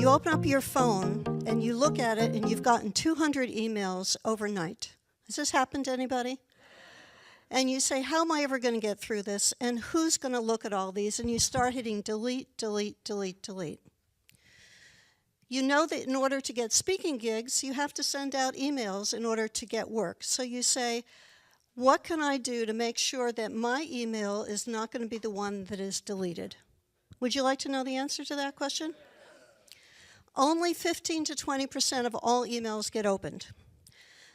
You open up your phone and you look at it and you've gotten 200 emails overnight. Has this happened to anybody? And you say, how am I ever going to get through this? And who's going to look at all these? And you start hitting delete, delete, delete, delete. You know that in order to get speaking gigs, you have to send out emails in order to get work. So you say, what can I do to make sure that my email is not going to be the one that is deleted? Would you like to know the answer to that question? Only 15 to 20% of all emails get opened.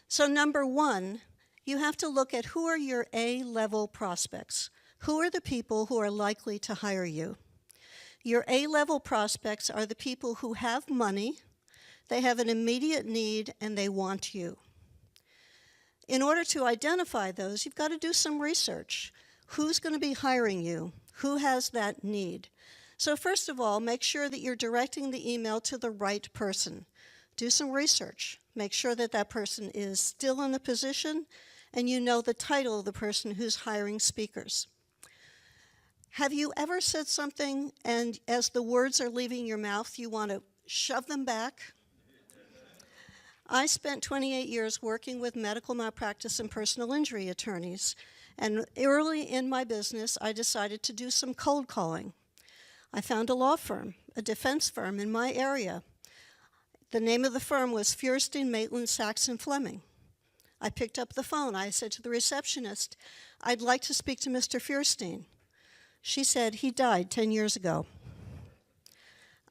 So number one, you have to look at who are your A-level prospects. Who are the people who are likely to hire you? Your A-level prospects are the people who have money, they have an immediate need, and they want you. In order to identify those, you've got to do some research. Who's going to be hiring you? Who has that need? So first of all, make sure that you're directing the email to the right person. Do some research. Make sure that that person is still in the position and you know the title of the person who's hiring speakers. Have you ever said something and as the words are leaving your mouth, you want to shove them back? I spent 28 years working with medical malpractice and personal injury attorneys, and early in my business, I decided to do some cold calling. I found a law firm, a defense firm in my area. The name of the firm was Feuerstein, Maitland, Sachs, and Fleming. I picked up the phone. I said to the receptionist, I'd like to speak to Mr. Feuerstein. She said, he died 10 years ago.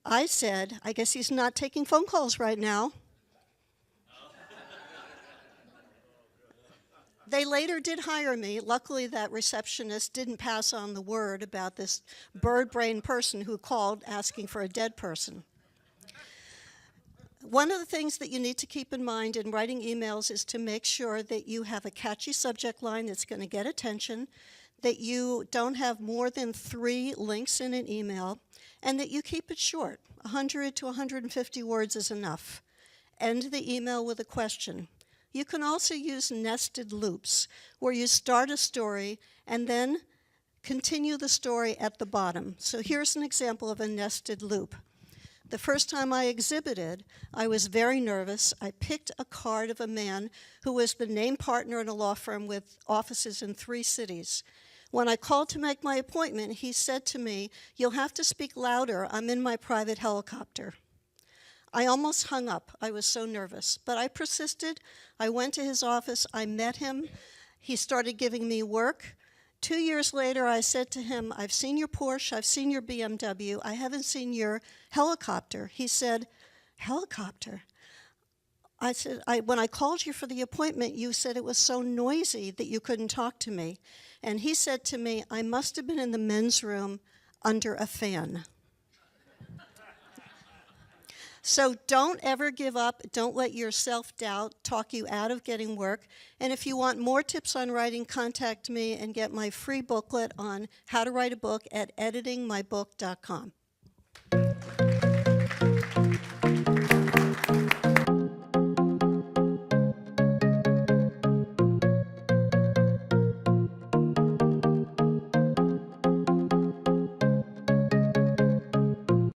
I said, I guess he's not taking phone calls right now. They later did hire me. Luckily, that receptionist didn't pass on the word about this bird-brained person who called asking for a dead person. One of the things that you need to keep in mind in writing emails is to make sure that you have a catchy subject line that's going to get attention, that you don't have more than 3 links in an email, and that you keep it short. 100 to 150 words is enough. End the email with a question. You can also use nested loops, where you start a story and then continue the story at the bottom. So here's an example of a nested loop. The first time I exhibited, I was very nervous. I picked a card of a man who was the name partner in a law firm with offices in 3 cities. When I called to make my appointment, he said to me, you'll have to speak louder. I'm in my private helicopter. I almost hung up. I was so nervous, but I persisted. I went to his office. I met him. He started giving me work. 2 years later, I said to him, I've seen your Porsche, I've seen your BMW, I haven't seen your helicopter. He said, helicopter? I said, when I called you for the appointment, you said it was so noisy that you couldn't talk to me. And he said to me, I must have been in the men's room under a fan. So don't ever give up. Don't let your self-doubt talk you out of getting work. And if you want more tips on writing, contact me and get my free booklet on how to write a book at editingmybook.com.